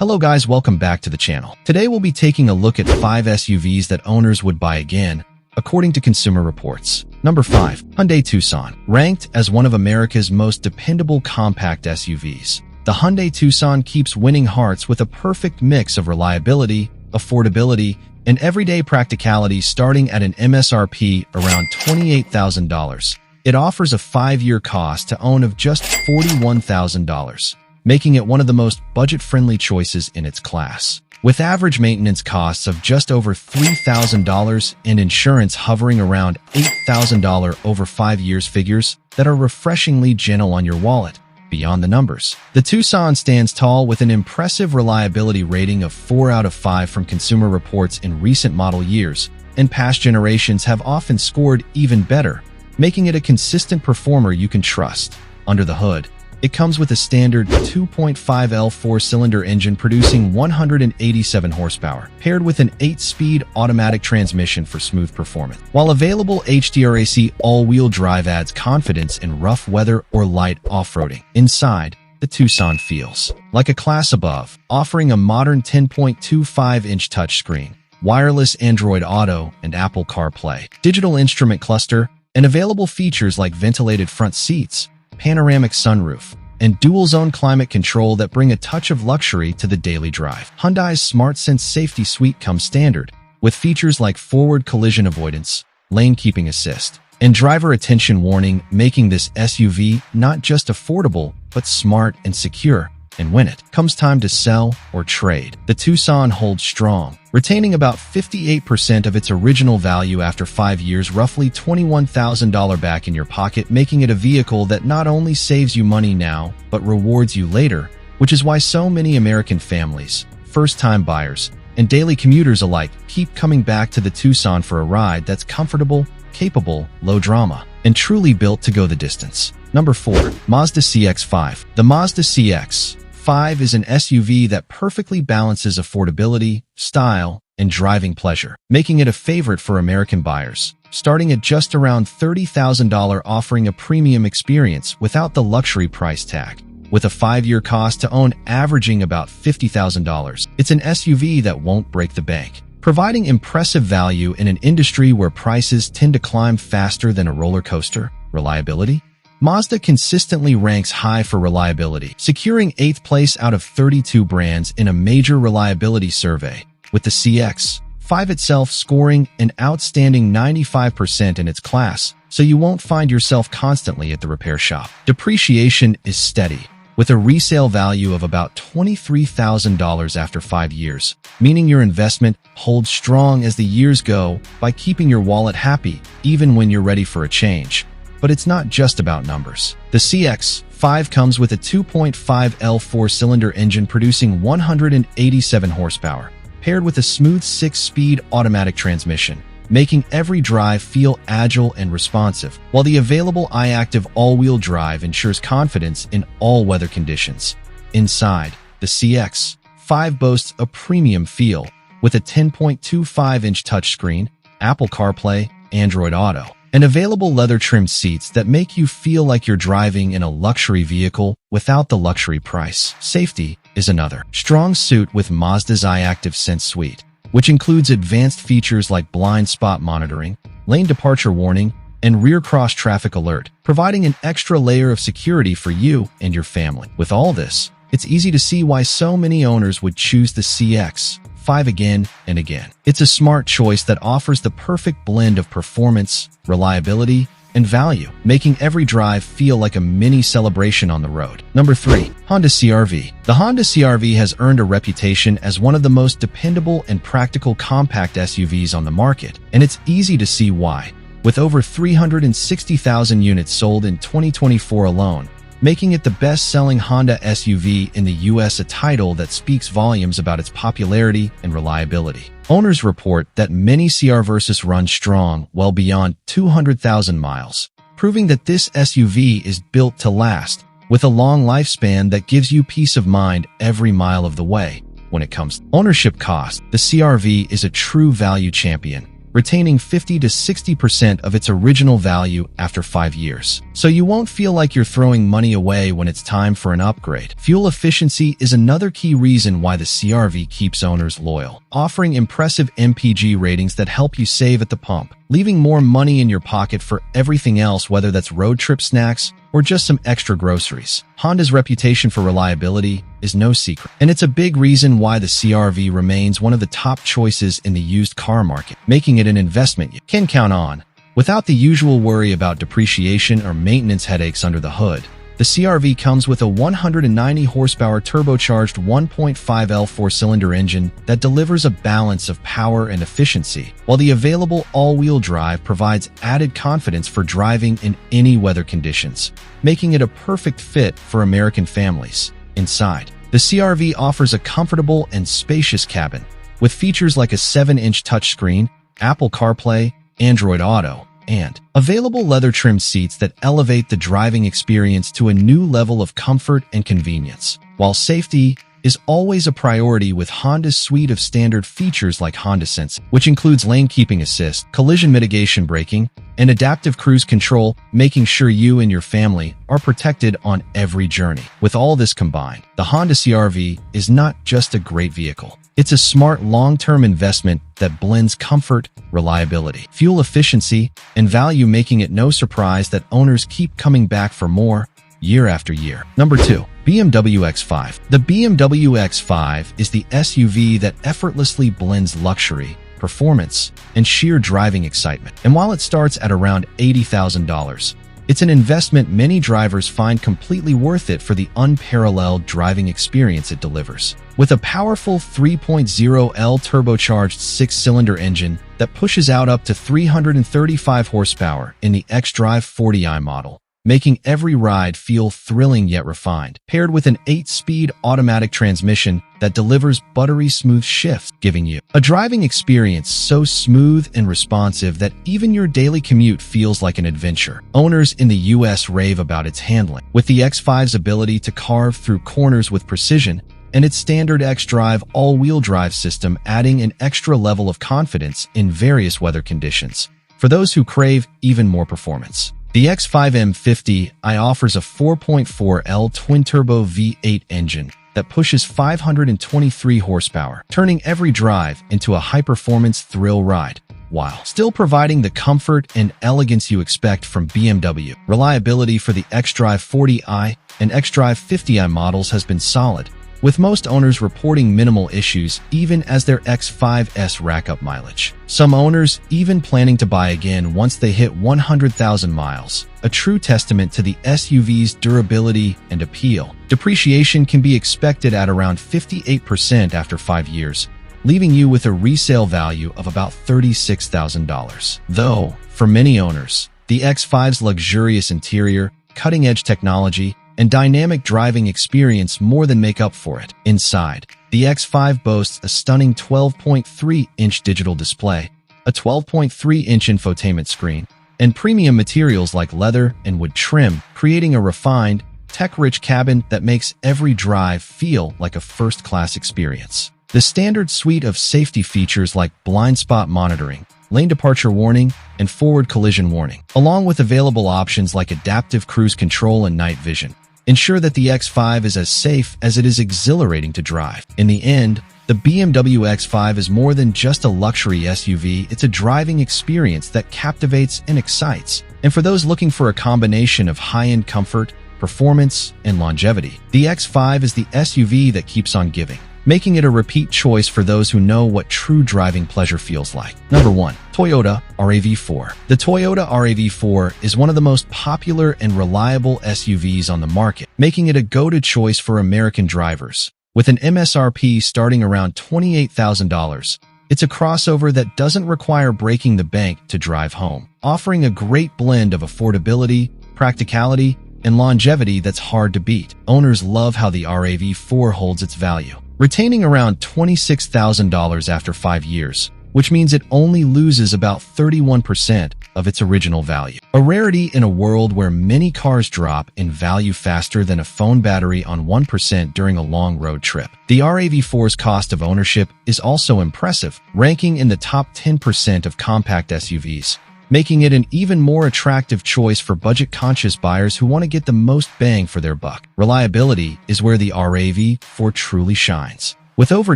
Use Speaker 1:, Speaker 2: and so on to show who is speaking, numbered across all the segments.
Speaker 1: Hello guys, welcome back to the channel. Today we'll be taking a look at 5 SUVs that owners would buy again, according to Consumer Reports. Number 5. Hyundai Tucson. Ranked as one of America's most dependable compact SUVs, the Hyundai Tucson keeps winning hearts with a perfect mix of reliability, affordability, and everyday practicality starting at an MSRP around $28,000. It offers a 5-year cost to own of just $41,000. Making it one of the most budget-friendly choices in its class. With average maintenance costs of just over $3,000 and insurance hovering around $8,000 over 5 years, figures that are refreshingly gentle on your wallet. Beyond the numbers, the Tucson stands tall with an impressive reliability rating of 4 out of 5 from Consumer Reports in recent model years, and past generations have often scored even better, making it a consistent performer you can trust. Under the hood, it comes with a standard 2.5L 4-cylinder engine producing 187 horsepower, paired with an 8-speed automatic transmission for smooth performance. While available HDRAC all-wheel drive adds confidence in rough weather or light off-roading. Inside, the Tucson feels like a class above, offering a modern 10.25-inch touchscreen, wireless Android Auto and Apple CarPlay, digital instrument cluster, and available features like ventilated front seats, panoramic sunroof, and dual-zone climate control that bring a touch of luxury to the daily drive. Hyundai's SmartSense safety suite comes standard, with features like forward collision avoidance, lane keeping assist, and driver attention warning, making this SUV not just affordable, but smart and secure. And when it comes time to sell or trade, the Tucson holds strong, retaining about 58% of its original value after 5 years, roughly $21,000 back in your pocket, making it a vehicle that not only saves you money now, but rewards you later, which is why so many American families, first-time buyers, and daily commuters alike keep coming back to the Tucson for a ride that's comfortable, capable, low drama, and truly built to go the distance. Number 4. Mazda CX-5. The Mazda CX-5 is an SUV that perfectly balances affordability, style, and driving pleasure, making it a favorite for American buyers. Starting at just around $30,000, offering a premium experience without the luxury price tag. With a 5-year cost to own averaging about $50,000, it's an SUV that won't break the bank, providing impressive value in an industry where prices tend to climb faster than a roller coaster. Reliability? Mazda consistently ranks high for reliability, securing 8th place out of 32 brands in a major reliability survey, with the CX-5 itself scoring an outstanding 95% in its class, so you won't find yourself constantly at the repair shop. Depreciation is steady, with a resale value of about $23,000 after 5 years, meaning your investment holds strong as the years go by keeping your wallet happy even when you're ready for a change. But it's not just about numbers. The CX-5 comes with a 2.5L 4-cylinder engine producing 187 horsepower, paired with a smooth 6-speed automatic transmission, making every drive feel agile and responsive, while the available iActive all-wheel drive ensures confidence in all weather conditions. Inside, the CX-5 boasts a premium feel, with a 10.25-inch touchscreen, Apple CarPlay, Android Auto, and available leather-trimmed seats that make you feel like you're driving in a luxury vehicle without the luxury price. Safety is another strong suit with Mazda's iActive Sense suite, which includes advanced features like blind spot monitoring, lane departure warning, and rear cross-traffic alert, providing an extra layer of security for you and your family. With all this, it's easy to see why so many owners would choose the CX-5 again and again. It's a smart choice that offers the perfect blend of performance, reliability, and value, making every drive feel like a mini celebration on the road. Number 3. Honda CR-V. The Honda CR-V has earned a reputation as one of the most dependable and practical compact SUVs on the market, and it's easy to see why. With over 360,000 units sold in 2024 alone, making it the best-selling Honda SUV in the US, a title that speaks volumes about its popularity and reliability. Owners report that many CR-Vs run strong well beyond 200,000 miles, proving that this SUV is built to last, with a long lifespan that gives you peace of mind every mile of the way. When it comes to ownership cost, the CR-V is a true value champion, retaining 50 to 60% of its original value after 5 years. So you won't feel like you're throwing money away when it's time for an upgrade. Fuel efficiency is another key reason why the CR-V keeps owners loyal, offering impressive MPG ratings that help you save at the pump, leaving more money in your pocket for everything else, whether that's road trip snacks or just some extra groceries. Honda's reputation for reliability is no secret, and it's a big reason why the CR-V remains one of the top choices in the used car market, making it an investment you can count on, without the usual worry about depreciation or maintenance headaches under the hood. The CR-V comes with a 190 horsepower turbocharged 1.5L four-cylinder engine that delivers a balance of power and efficiency, while the available all-wheel drive provides added confidence for driving in any weather conditions, making it a perfect fit for American families. Inside, the CR-V offers a comfortable and spacious cabin, with features like a 7-inch touchscreen, Apple CarPlay, Android Auto, and available leather-trimmed seats that elevate the driving experience to a new level of comfort and convenience. While safety is always a priority with Honda's suite of standard features like Honda Sense, which includes lane keeping assist, collision mitigation braking, and adaptive cruise control, making sure you and your family are protected on every journey. With all this combined, the Honda CR-V is not just a great vehicle. It's a smart long-term investment that blends comfort, reliability, fuel efficiency, and value, making it no surprise that owners keep coming back for more year after year. Number 2. BMW X5. The BMW X5 is the SUV that effortlessly blends luxury, performance, and sheer driving excitement. And while it starts at around $80,000, it's an investment many drivers find completely worth it for the unparalleled driving experience it delivers. With a powerful 3.0L turbocharged 6-cylinder engine that pushes out up to 335 horsepower in the xDrive 40i model, making every ride feel thrilling yet refined, paired with an 8-speed automatic transmission that delivers buttery smooth shifts, giving you a driving experience so smooth and responsive that even your daily commute feels like an adventure. Owners in the US rave about its handling, with the X5's ability to carve through corners with precision, and its standard xDrive all-wheel drive system adding an extra level of confidence in various weather conditions, for those who crave even more performance. The X5 M50i offers a 4.4L twin-turbo V8 engine that pushes 523 horsepower, turning every drive into a high-performance thrill ride, while still providing the comfort and elegance you expect from BMW. Reliability for the xDrive 40i and xDrive 50i models has been solid, with most owners reporting minimal issues even as their X5s rack up mileage. Some owners even planning to buy again once they hit 100,000 miles, a true testament to the SUV's durability and appeal. Depreciation can be expected at around 58% after 5 years, leaving you with a resale value of about $36,000. Though, for many owners, the X5's luxurious interior, cutting-edge technology, and dynamic driving experience more than make up for it. Inside, the X5 boasts a stunning 12.3-inch digital display, a 12.3-inch infotainment screen, and premium materials like leather and wood trim, creating a refined, tech-rich cabin that makes every drive feel like a first-class experience. The standard suite of safety features like blind spot monitoring, lane departure warning, and forward collision warning, along with available options like adaptive cruise control and night vision, ensure that the X5 is as safe as it is exhilarating to drive. In the end, the BMW X5 is more than just a luxury SUV, it's a driving experience that captivates and excites. And for those looking for a combination of high-end comfort, performance, and longevity, the X5 is the SUV that keeps on giving, making it a repeat choice for those who know what true driving pleasure feels like. Number 1. Toyota RAV4. The Toyota RAV4 is one of the most popular and reliable SUVs on the market, making it a go-to choice for American drivers. With an MSRP starting around $28,000, it's a crossover that doesn't require breaking the bank to drive home, offering a great blend of affordability, practicality, and longevity that's hard to beat. Owners love how the RAV4 holds its value, retaining around $26,000 after 5 years, which means it only loses about 31% of its original value. A rarity in a world where many cars drop in value faster than a phone battery on 1% during a long road trip. The RAV4's cost of ownership is also impressive, ranking in the top 10% of compact SUVs, making it an even more attractive choice for budget-conscious buyers who want to get the most bang for their buck. Reliability is where the RAV4 truly shines. With over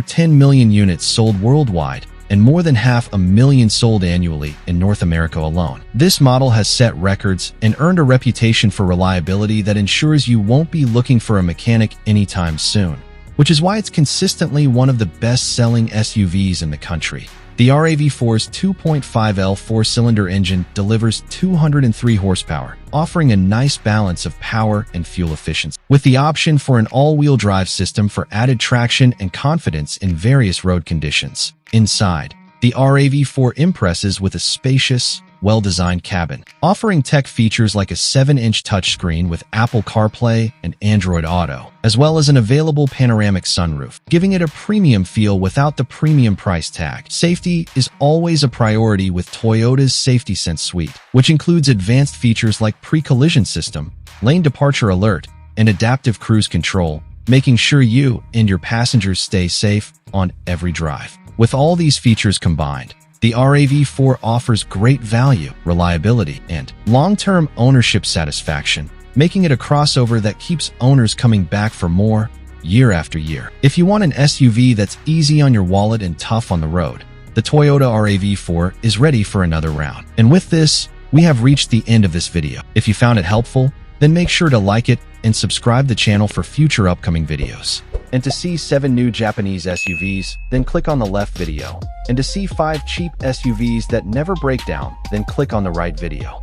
Speaker 1: 10 million units sold worldwide and more than 500,000 sold annually in North America alone, this model has set records and earned a reputation for reliability that ensures you won't be looking for a mechanic anytime soon, which is why it's consistently one of the best-selling SUVs in the country. The RAV4's 2.5L four-cylinder engine delivers 203 horsepower, offering a nice balance of power and fuel efficiency, with the option for an all-wheel drive system for added traction and confidence in various road conditions. Inside, the RAV4 impresses with a spacious, well-designed cabin, offering tech features like a 7-inch touchscreen with Apple CarPlay and Android Auto, as well as an available panoramic sunroof, giving it a premium feel without the premium price tag. Safety is always a priority with Toyota's Safety Sense suite, which includes advanced features like pre-collision system, lane departure alert, and adaptive cruise control, making sure you and your passengers stay safe on every drive. With all these features combined, the RAV4 offers great value, reliability, and long-term ownership satisfaction, making it a crossover that keeps owners coming back for more year after year. If you want an SUV that's easy on your wallet and tough on the road, the Toyota RAV4 is ready for another round. And with this, we have reached the end of this video. If you found it helpful, then make sure to like it and subscribe the channel for future upcoming videos. And to see 7 new Japanese SUVs, then click on the left video. And to see 5 cheap SUVs that never break down, then click on the right video.